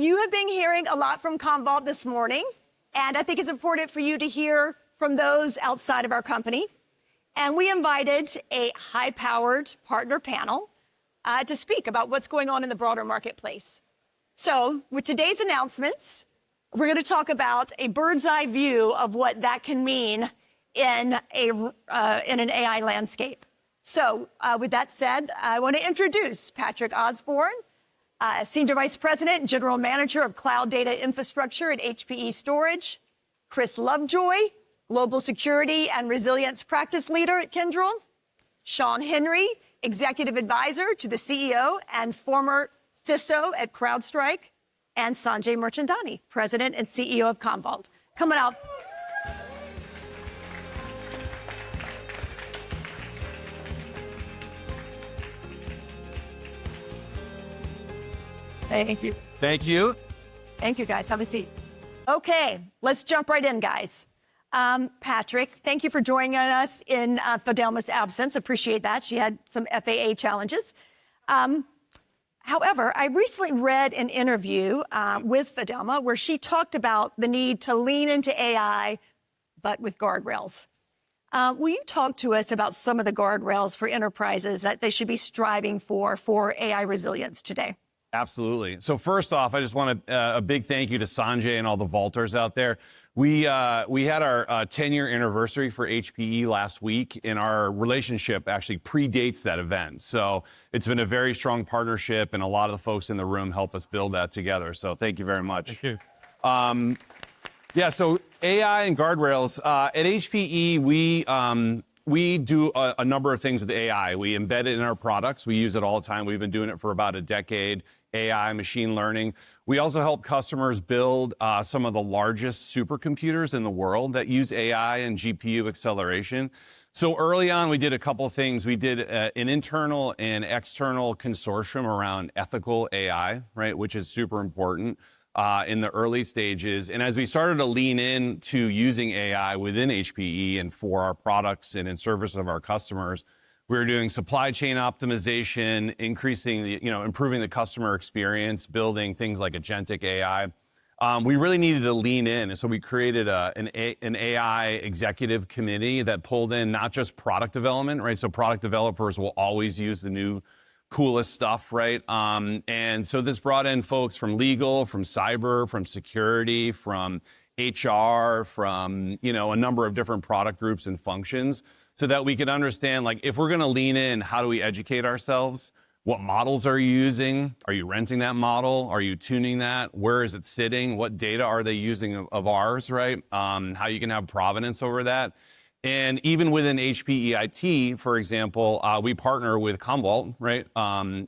You have been hearing a lot from Commvault this morning, and I think it's important for you to hear from those outside of our company. And we invited a high-powered partner panel to speak about what's going on in the broader marketplace. So with today's announcements, we're going to talk about a bird's eye view of what that can mean in an AI landscape. So with that said, I want to introduce Patrick Osborne, Senior Vice President and General Manager of Cloud Data Infrastructure at HPE Storage, Chris Lovejoy, Global Security and Resilience Practice Leader at Kyndryl, Sean Henry, Executive Advisor to the CEO and former CISO at CrowdStrike, and Sanjay Mirchandani, President and CEO of Commvault. Coming out. Thank you. Thank you. Thank you, guys. Have a seat. Okay, let's jump right in, guys. Patrick, thank you for joining us in Fidelma's absence. Appreciate that. She had some FAA challenges. However, I recently read an interview with Fidelma where she talked about the need to lean into AI, but with guardrails. Will you talk to us about some of the guardrails for enterprises that they should be striving for AI resilience today? Absolutely. So first off, I just want a big thank you to Sanjay and all the Vaulters out there. We had our 10-year anniversary for HPE last week, and our relationship actually predates that event. So it's been a very strong partnership, and a lot of the folks in the room help us build that together. So thank you very much. Thank you. Yeah, so AI and guardrails. At HPE, we do a number of things with AI. We embed it in our products. We use it all the time. We've been doing it for about a decade. AI, machine learning. We also help customers build some of the largest supercomputers in the world that use AI and GPU acceleration. So early on, we did a couple of things. We did an internal and external consortium around ethical AI, right, which is super important in the early stages. And as we started to lean into using AI within HPE and for our products and in service of our customers, we were doing supply chain optimization, improving the customer experience, building things like agentic AI. We really needed to lean in, and so we created an AI executive committee that pulled in not just product development, right? So product developers will always use the new coolest stuff, right? And so this brought in folks from legal, from cyber, from security, from HR, from a number of different product groups and functions, so that we could understand, like, if we're going to lean in, how do we educate ourselves? What models are you using? Are you renting that model? Are you tuning that? Where is it sitting? What data are they using of ours, right? How you can have provenance over that. And even within HPE IT, for example, we partner with Commvault, right,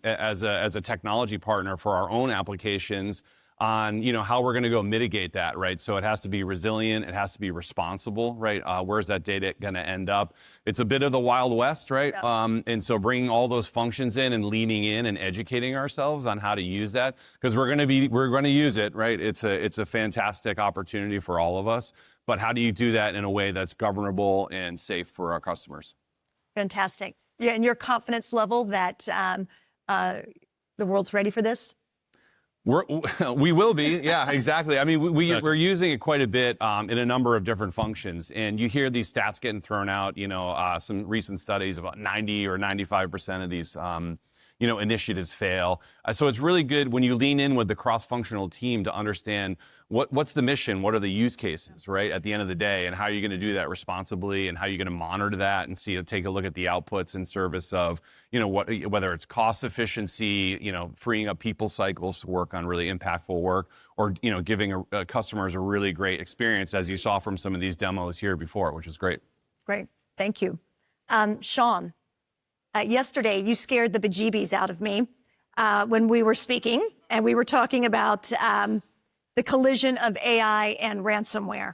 as a technology partner for our own applications on how we're going to go mitigate that, right? So it has to be resilient, it has to be responsible, right? Where's that data going to end up? It's a bit of the Wild West, right? Yeah. And so bringing all those functions in and leaning in and educating ourselves on how to use that, because we're going to use it, right? It's a fantastic opportunity for all of us. But how do you do that in a way that's governable and safe for our customers? Fantastic. Yeah, and your confidence level that the world's ready for this? We will be, yeah, exactly. I mean, we're using it quite a bit in a number of different functions, and you hear these stats getting thrown out. Some recent studies about 90 or 95% of these initiatives fail. So it's really good when you lean in with the cross-functional team to understand what's the mission, what are the use cases, right, at the end of the day, and how are you going to do that responsibly, and how are you going to monitor that and take a look at the outputs in service of, whether it's cost efficiency, freeing up people cycles to work on really impactful work, or, giving customers a really great experience, as you saw from some of these demos here before, which is great. Great. Thank you. Sean, yesterday you scared the bejeebies out of me when we were speaking, and we were talking about the collision of AI and ransomware.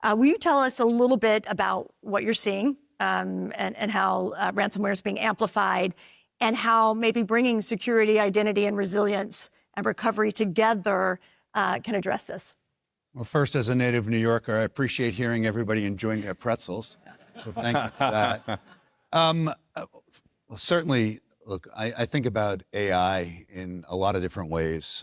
Will you tell us a little bit about what you're seeing and how ransomware is being amplified, and how maybe bringing security, identity, and resilience and recovery together can address this? Well, first, as a native New Yorker, I appreciate hearing everybody enjoying their pretzels. So thank you for that. Well, certainly, look, I think about AI in a lot of different ways.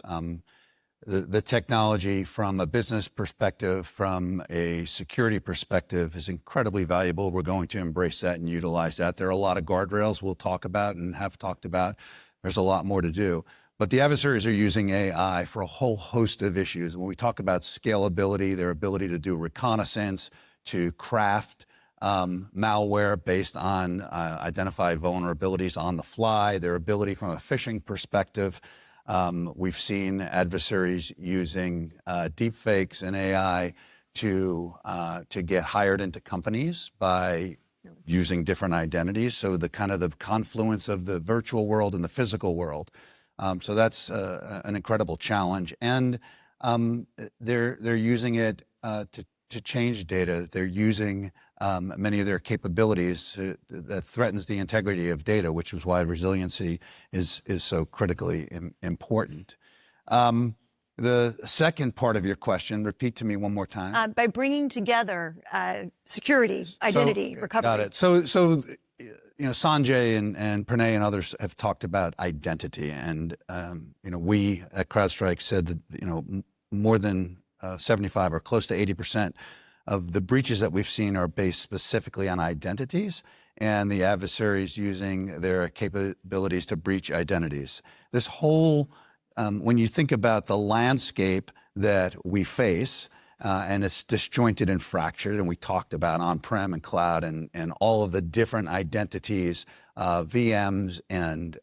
the technology from a business perspective, from a security perspective is incredibly valuable. We're going to embrace that and utilize that. There are a lot of guardrails we'll talk about and have talked about. There's a lot more to do. But the adversaries are using AI for a whole host of issues. When we talk about scalability, their ability to do reconnaissance, to craft malware based on identified vulnerabilities on the fly, their ability from a phishing perspective. We've seen adversaries using deepfakes and AI to get hired into companies by using different identities. So the kind of the confluence of the virtual world and the physical world. So that's an incredible challenge. And they're using it to change data. They're using many of their capabilities that threatens the integrity of data, which is why resiliency is so critically important. The second part of your question, repeat to me one more time. By bringing together security, identity, recovery. Got it. So Sanjay and Pranay and others have talked about identity, and we at CrowdStrike said that more than 75 or close to 80% of the breaches that we've seen are based specifically on identities, and the adversaries using their capabilities to breach identities. This whole, when you think about the landscape that we face, and it's disjointed and fractured, and we talked about on-prem and cloud and all of the different identities, VMs and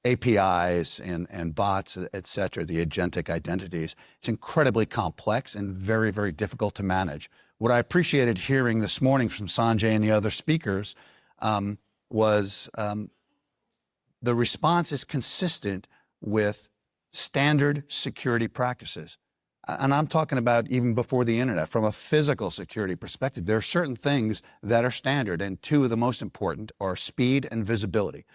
APIs and bots, et cetera, the agentic identities. It's incredibly complex and very, very difficult to manage. What I appreciated hearing this morning from Sanjay and the other speakers was the response is consistent with standard security practices. And I'm talking about even before the internet, from a physical security perspective. There are certain things that are standard, and two of the most important are speed and visibility.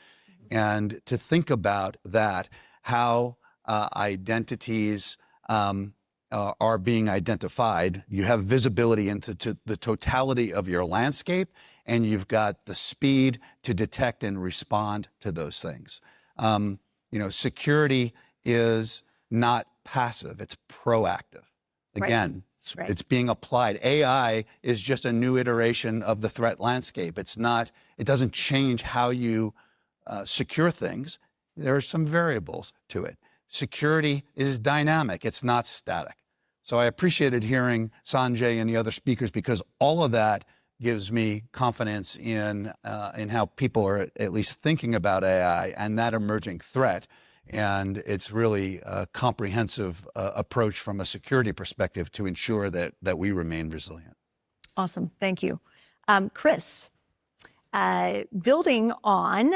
And to think about that, how identities are being identified, you have visibility into the totality of your landscape, and you've got the speed to detect and respond to those things. Security is not passive, it's proactive. Again, right. It's being applied. AI is just a new iteration of the threat landscape. It doesn't change how you secure things. There are some variables to it. Security is dynamic, it's not static. So I appreciated hearing Sanjay and the other speakers, because all of that gives me confidence in how people are at least thinking about AI and that emerging threat. And it's really a comprehensive approach from a security perspective to ensure that we remain resilient. Awesome, thank you. Chris, building on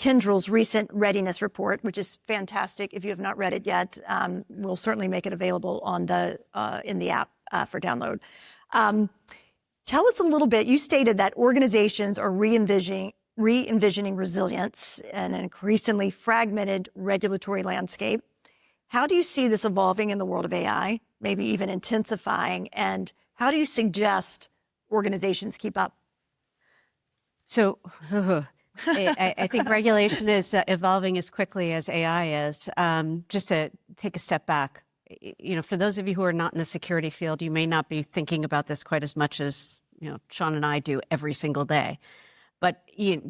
Kyndryl's recent readiness report, which is fantastic. If you have not read it yet, we'll certainly make it available on in the app for download. Tell us a little bit. You stated that organizations are re-envisioning resilience in an increasingly fragmented regulatory landscape. How do you see this evolving in the world of AI, maybe even intensifying? And how do you suggest organizations keep up? So I think regulation is evolving as quickly as AI is. Just to take a step back, for those of you who are not in the security field, you may not be thinking about this quite as much as Sean and I do every single day. But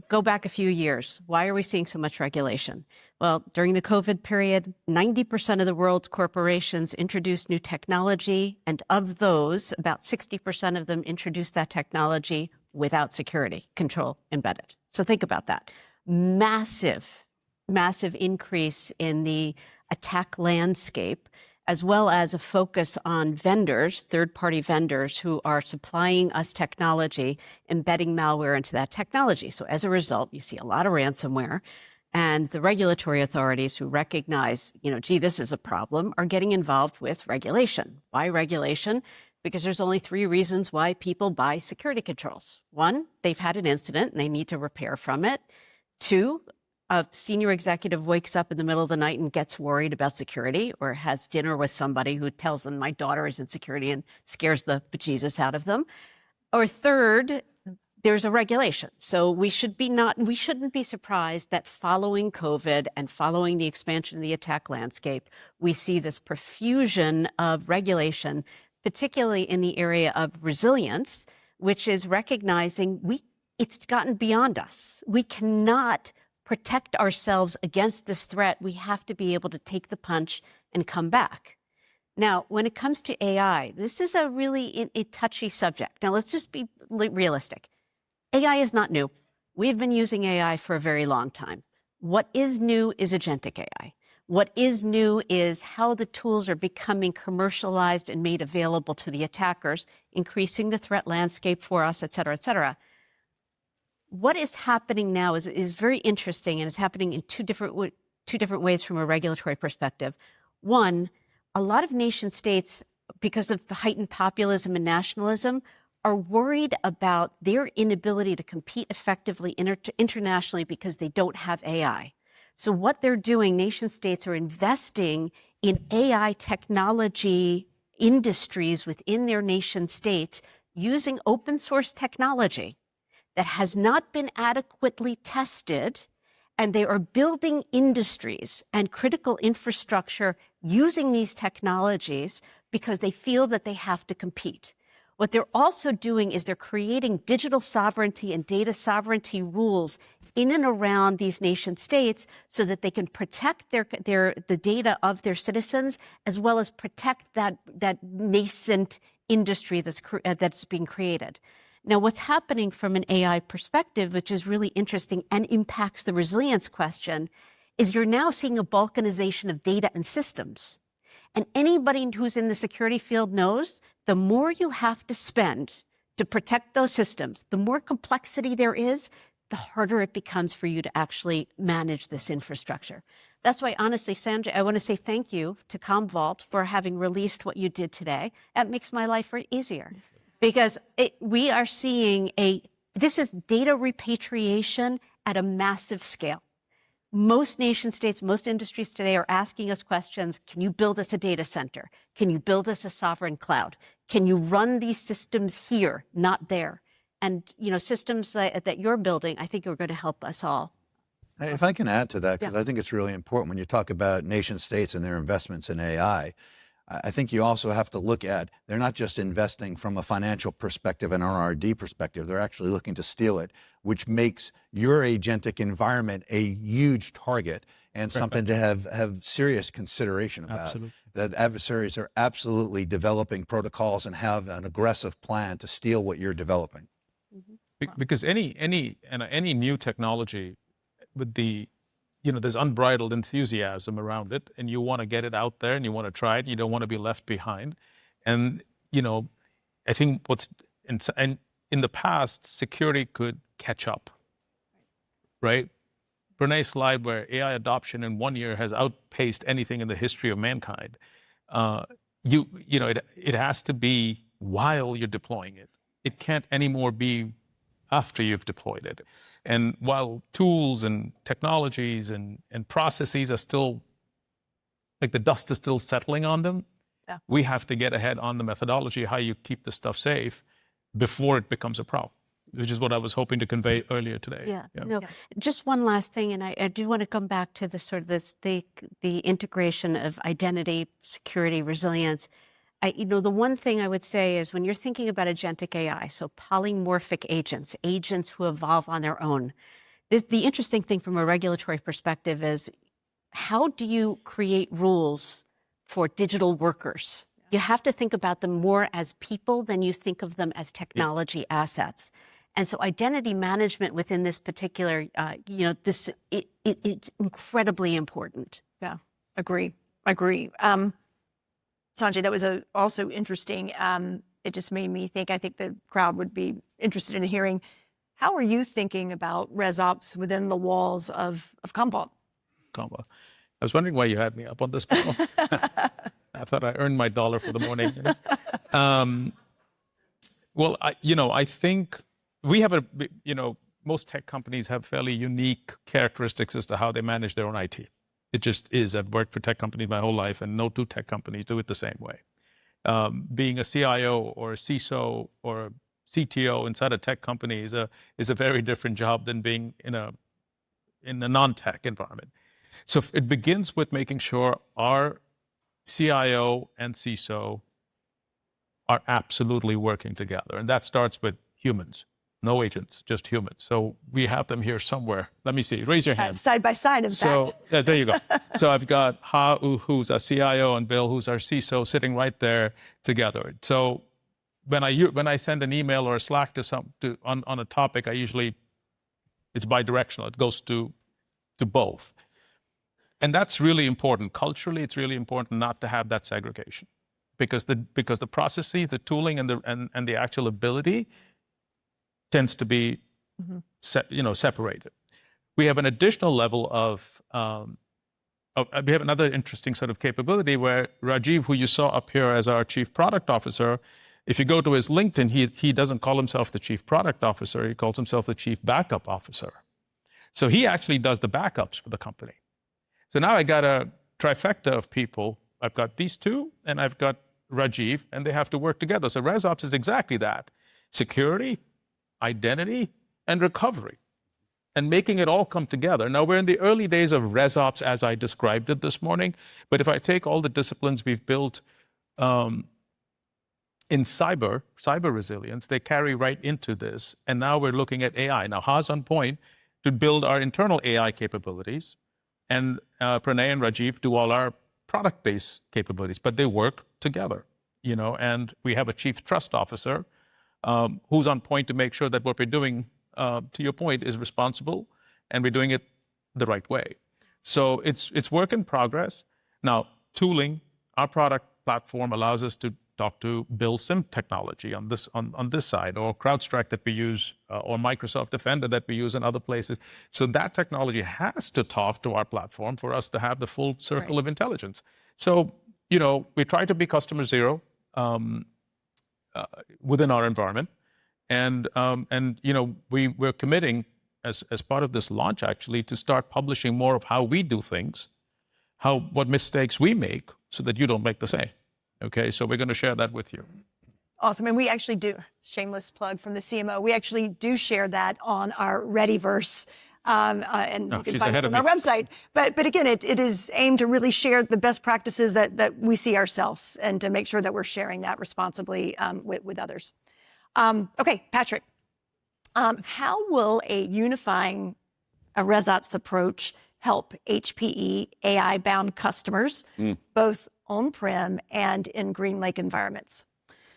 go back a few years. Why are we seeing so much regulation? Well, during the COVID period, 90% of the world's corporations introduced new technology, and of those, about 60% of them introduced that technology without security control embedded. So think about that. Massive, massive increase in the attack landscape, as well as a focus on vendors, third-party vendors who are supplying us technology, embedding malware into that technology. So as a result, you see a lot of ransomware, and the regulatory authorities who recognize, gee, this is a problem, are getting involved with regulation. Why regulation? Because there's only 3 reasons why people buy security controls. 1, they've had an incident and they need to repair from it. 2, a senior executive wakes up in the middle of the night and gets worried about security, or has dinner with somebody who tells them my daughter is in security and scares the bejesus out of them. Or 3rd, there's a regulation. So we shouldn't be surprised that following COVID and following the expansion of the attack landscape, we see this profusion of regulation, particularly in the area of resilience, which is recognizing it's gotten beyond us. We cannot protect ourselves against this threat. We have to be able to take the punch and come back. Now, when it comes to AI, this is a really a touchy subject. Now, let's just be realistic. AI is not new. We've been using AI for a very long time. What is new is agentic AI. What is new is how the tools are becoming commercialized and made available to the attackers, increasing the threat landscape for us, et cetera, et cetera. What is happening now is very interesting and is happening in two different ways from a regulatory perspective. One, a lot of nation states, because of the heightened populism and nationalism, are worried about their inability to compete effectively internationally because they don't have AI. So what they're doing, nation states are investing in AI technology industries within their nation states using open source technology that has not been adequately tested, and they are building industries and critical infrastructure using these technologies because they feel that they have to compete. What they're also doing is they're creating digital sovereignty and data sovereignty rules in and around these nation states so that they can protect the data of their citizens, as well as protect that nascent industry that's being created. Now, what's happening from an AI perspective, which is really interesting and impacts the resilience question, is you're now seeing a balkanization of data and systems. And anybody who's in the security field knows the more you have to spend to protect those systems, the more complexity there is, the harder it becomes for you to actually manage this infrastructure. That's why, honestly, Sanjay, I want to say thank you to Commvault for having released what you did today. That makes my life easier. Because we are seeing this is data repatriation at a massive scale. Most nation states, most industries today are asking us questions. Can you build us a data center? Can you build us a sovereign cloud? Can you run these systems here, not there? And, systems that you're building, I think are going to help us all. If I can add to that, because I think it's really important when you talk about nation states and their investments in AI, I think you also have to look at, they're not just investing from a financial perspective and R&D perspective, they're actually looking to steal it, which makes your agentic environment a huge target and something to have serious consideration about. Absolutely. That adversaries are absolutely developing protocols and have an aggressive plan to steal what you're developing. Because any new technology with there's unbridled enthusiasm around it, and you want to get it out there and you want to try it. You don't want to be left behind. And, I think and in the past, security could catch up, right? Brené's slide where AI adoption in 1 year has outpaced anything in the history of mankind. It has to be while you're deploying it. It can't anymore be after you've deployed it. And while tools and technologies and processes are still, like the dust is still settling on them, we have to get ahead on the methodology, how you keep the stuff safe before it becomes a problem, which is what I was hoping to convey earlier today. Just one last thing, and I do want to come back to the integration of identity, security, resilience. The one thing I would say is when you're thinking about agentic AI, so polymorphic agents who evolve on their own, the interesting thing from a regulatory perspective is how do you create rules for digital workers? You have to think about them more as people than you think of them as technology assets. And so identity management within this particular, it's incredibly important. Yeah, agree. Sanjay, that was also interesting. It just made me think, I think the crowd would be interested in hearing, how are you thinking about ResOps within the walls of Commvault? I was wondering why you had me up on this panel. I thought I earned my $1 for the morning. Well, I think we have most tech companies have fairly unique characteristics as to how they manage their own IT. It just is. I've worked for tech companies my whole life, and no two tech companies do it the same way. Being a CIO or a CISO or CTO inside a tech company is a very different job than being in a non-tech environment. So it begins with making sure our CIO and CISO are absolutely working together. And that starts with humans, no agents, just humans. So we have them here somewhere. Let me see, raise your hand. Side by side, in fact. So there you go. So I've got who's our CIO, and Bill, who's our CISO, sitting right there together. So when I send an email or a Slack on a topic, it's bi-directional. It goes to both. And that's really important. Culturally, it's really important not to have that segregation, because the processes, the tooling, and the actual ability tends to be separated. We have an additional level of we have another interesting sort of capability where Rajiv, who you saw up here as our Chief Product Officer, if you go to his LinkedIn, he doesn't call himself the Chief Product Officer. He calls himself the Chief Backup Officer. So he actually does the backups for the company. So now I got a trifecta of people. I've got these two, and I've got Rajiv, and they have to work together. So ResOps is exactly that: security, identity, and recovery, and making it all come together. Now, we're in the early days of ResOps as I described it this morning, but if I take all the disciplines we've built in cyber resilience, they carry right into this. And now we're looking at AI. Now, Ha's on point to build our internal AI capabilities, and Pranay and Rajiv do all our product-based capabilities, but they work together, and we have a Chief Trust Officer who's on point to make sure that what we're doing, to your point, is responsible, and we're doing it the right way. So it's work in progress. Now, tooling, our product platform allows us to talk to Bill SIM technology on this side, or CrowdStrike that we use, or Microsoft Defender that we use in other places. So that technology has to talk to our platform for us to have the full circle of intelligence. So, we try to be customer zero within our environment. And we're committing as part of this launch, actually, to start publishing more of how we do things, what mistakes we make, so that you don't make the same. Okay, so we're going to share that with you. Awesome. And we actually do, shameless plug from the CMO, we actually do share that on our Readyverse. And you can find it on our website. But again, it is aimed to really share the best practices that we see ourselves, and to make sure that we're sharing that responsibly with others. Okay, Patrick, how will a unifying ResOps approach help HPE AI-bound customers, both on-prem and in GreenLake environments?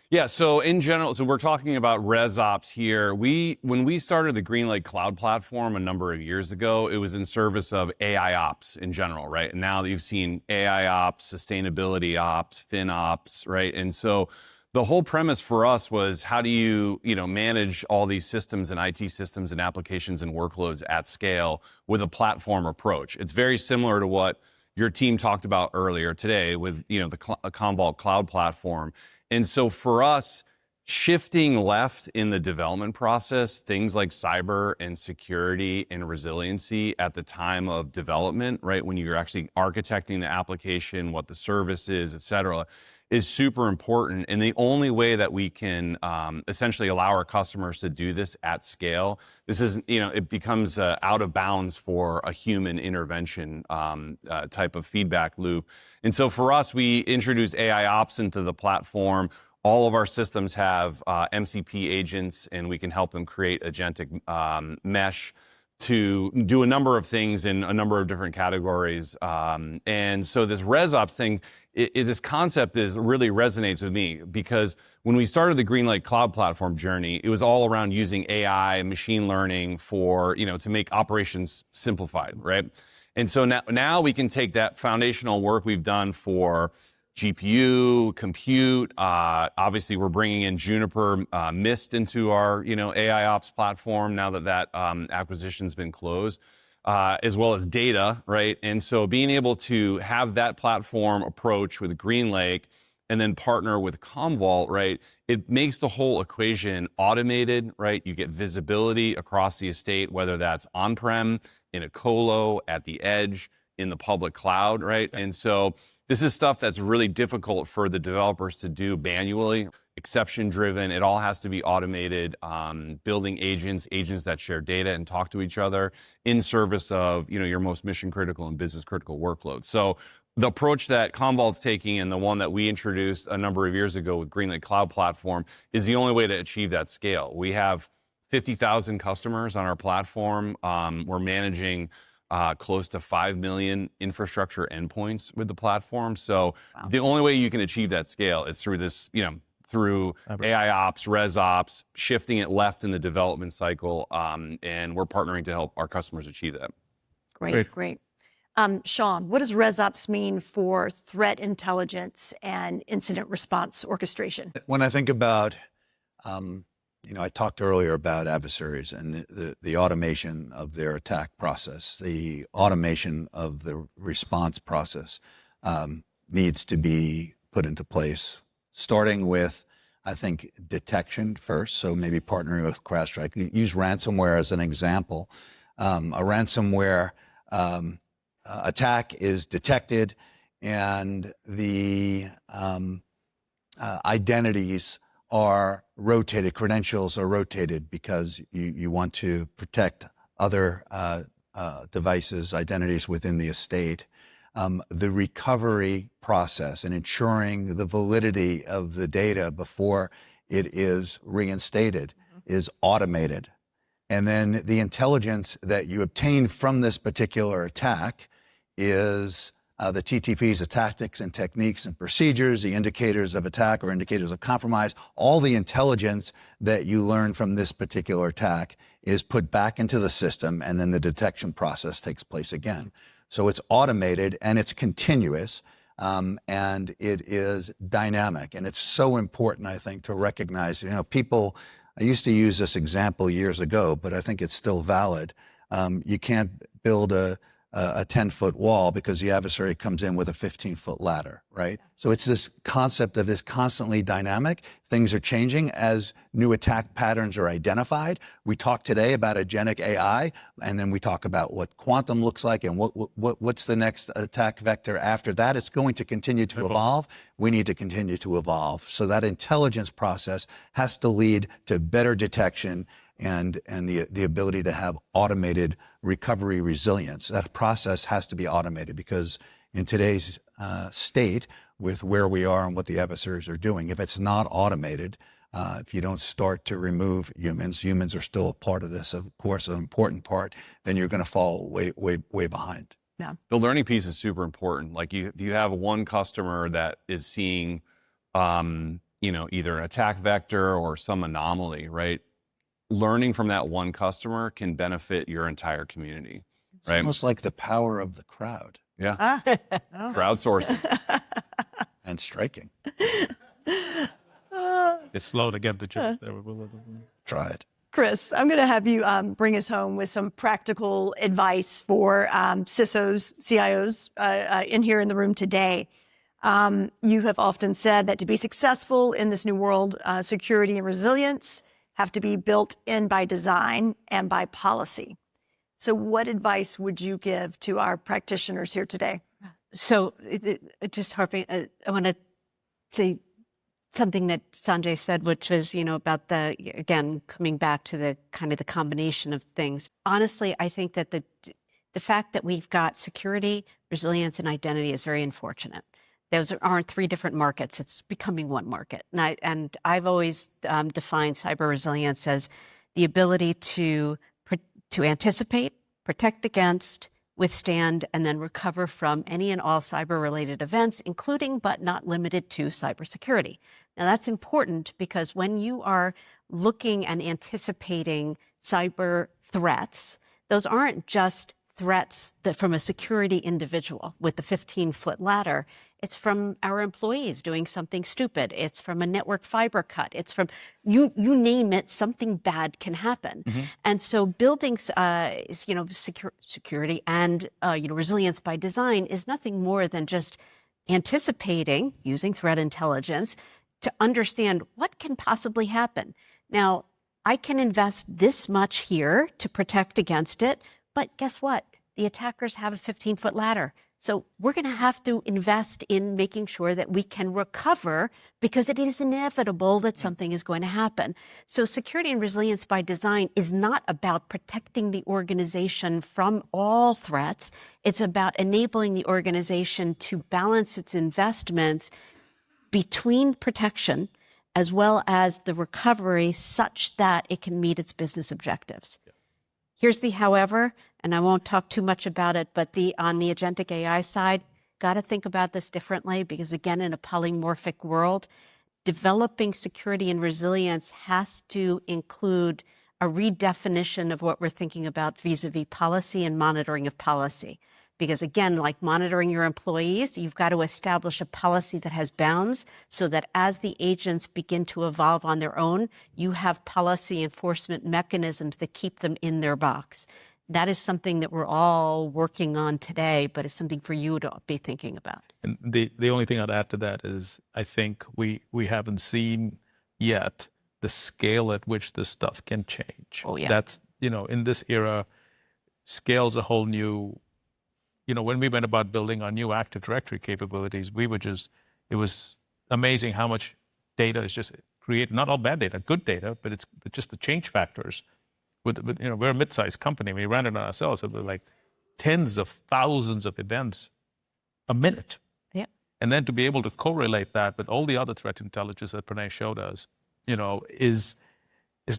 Yeah, so in general, so we're talking about ResOps here. When we started the GreenLake Cloud Platform a number of years ago, it was in service of AI ops in general, right? And now that you've seen AI ops, sustainability ops, FinOps, right? And so the whole premise for us was, how do you manage all these systems and IT systems and applications and workloads at scale with a platform approach? It's very similar to what your team talked about earlier today with the Commvault Cloud Platform. And so for us, shifting left in the development process, things like cyber and security and resiliency at the time of development, right, when you're actually architecting the application, what the service is, et cetera, is super important. And the only way that we can essentially allow our customers to do this at scale, this is, it becomes out of bounds for a human intervention type of feedback loop. And so for us, we introduced AI Ops into the platform. All of our systems have MCP agents, and we can help them create agentic mesh to do a number of things in a number of different categories. And so this ResOps thing, this concept really resonates with me, because when we started the GreenLake Cloud Platform journey, it was all around using AI and machine learning for, to make operations simplified, right? And so now we can take that foundational work we've done for GPU, compute. Obviously, we're bringing in Juniper Mist into our AI Ops platform now that acquisition's been closed, as well as data, right? And so being able to have that platform approach with GreenLake and then partner with Commvault, right? It makes the whole equation automated, right? You get visibility across the estate, whether that's on-prem, in a colo, at the edge, in the public cloud, right? And so This is stuff that's really difficult for the developers to do manually, exception driven. It all has to be automated, building agents that share data and talk to each other in service of, your most mission critical and business critical workloads. So the approach that Commvault's taking and the one that we introduced a number of years ago with GreenLake Cloud Platform is the only way to achieve that scale. We have 50,000 customers on our platform. We're managing close to 5 million infrastructure endpoints with the platform. So the only way you can achieve that scale is through this, through AI ops, ResOps, shifting it left in the development cycle. And we're partnering to help our customers achieve that. Great. Sean, what does ResOps mean for threat intelligence and incident response orchestration? When I think about, I talked earlier about adversaries and the automation of their attack process, the automation of the response process needs to be put into place, starting with, I think, detection first. So maybe partnering with CrowdStrike. Use ransomware as an example. A ransomware attack is detected, and the identities are rotated, credentials are rotated because you want to protect other devices, identities within the estate. The recovery process and ensuring the validity of the data before it is reinstated is automated. And then the intelligence that you obtain from this particular attack is the TTPs, the tactics and techniques and procedures, the indicators of attack or indicators of compromise. All the intelligence that you learn from this particular attack is put back into the system, and then the detection process takes place again. So it's automated and it's continuous, and it is dynamic. And it's so important, I think, to recognize, people, I used to use this example years ago, but I think it's still valid. You can't build a 10-foot wall because the adversary comes in with a 15-foot ladder, right? So it's this concept of this constantly dynamic. Things are changing as new attack patterns are identified. We talked today about agentic AI, and then we talk about what quantum looks like and what's the next attack vector after that. It's going to continue to evolve. We need to continue to evolve. So that intelligence process has to lead to better detection and the ability to have automated recovery resilience. That process has to be automated because in today's state, with where we are and what the adversaries are doing, if it's not automated, if you don't start to remove humans are still a part of this, of course, an important part, then you're going to fall way behind. Yeah. The learning piece is super important. Like if you have one customer that is seeing, either an attack vector or some anomaly, right? Learning from that one customer can benefit your entire community, It's right? almost like the power of the crowd. Yeah. Crowdsourcing. And striking. It's slow to get the joke there. Try it. Chris, I'm going to have you bring us home with some practical advice for CISOs, CIOs in here in the room today. You have often said that to be successful in this new world, security and resilience have to be built in by design and by policy. So what advice would you give to our practitioners here today? So just harping, I want to say something that Sanjay said, which was, about again, coming back to the kind of the combination of things. Honestly, I think that the fact that we've got security, resilience, and identity is very unfortunate. Those aren't three different markets. It's becoming one market. And I've always defined cyber resilience as the ability to anticipate, protect against, withstand, and then recover from any and all cyber-related events, including but not limited to cybersecurity. Now, that's important because when you are looking and anticipating cyber threats, those aren't just threats that from a security individual with the 15-foot ladder. It's from our employees doing something stupid. It's from a network fiber cut. It's from, you name it, something bad can happen. Mm-hmm. And so building, security and, resilience by design is nothing more than just anticipating, using threat intelligence to understand what can possibly happen. Now, I can invest this much here to protect against it, but guess what? The attackers have a 15-foot ladder. So we're going to have to invest in making sure that we can recover, because it is inevitable that something is going to happen. So security and resilience by design is not about protecting the organization from all threats. It's about enabling the organization to balance its investments between protection as well as the recovery such that it can meet its business objectives. Here's the however, and I won't talk too much about it, but on the agentic AI side, got to think about this differently, because again, in a polymorphic world, developing security and resilience has to include a redefinition of what we're thinking about vis-a-vis policy and monitoring of policy. Because again, like monitoring your employees, you've got to establish a policy that has bounds so that as the agents begin to evolve on their own, you have policy enforcement mechanisms that keep them in their box. That is something that we're all working on today, but it's something for you to be thinking about. And the only thing I'd add to that is I think we haven't seen yet the scale at which this stuff can change. Oh, yeah. That's, in this era, scale's a whole new, when we went about building our new Active Directory capabilities, it was amazing how much data is just created, not all bad data, good data, but it's just the change factors. We're a mid-sized company. We ran it on ourselves. It was like tens of thousands of events a minute. Yeah. And then to be able to correlate that with all the other threat intelligence that Pranay showed us, is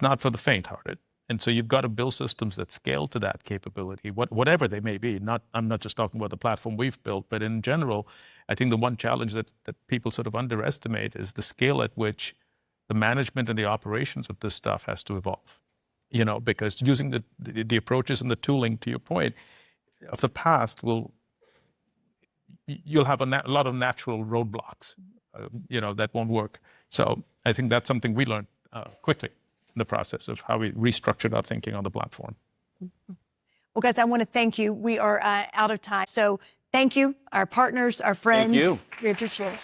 not for the faint-hearted. And so you've got to build systems that scale to that capability, whatever they may be. I'm not just talking about the platform we've built, but in general, I think the one challenge that people sort of underestimate is the scale at which the management and the operations of this stuff has to evolve. Because using the approaches and the tooling, to your point, of the past you'll have a lot of natural roadblocks, that won't work. So I think that's something we learned quickly in the process of how we restructured our thinking on the platform. Well, guys, I want to thank you. We are out of time. So thank you, our partners, our friends. Thank you. We appreciate it.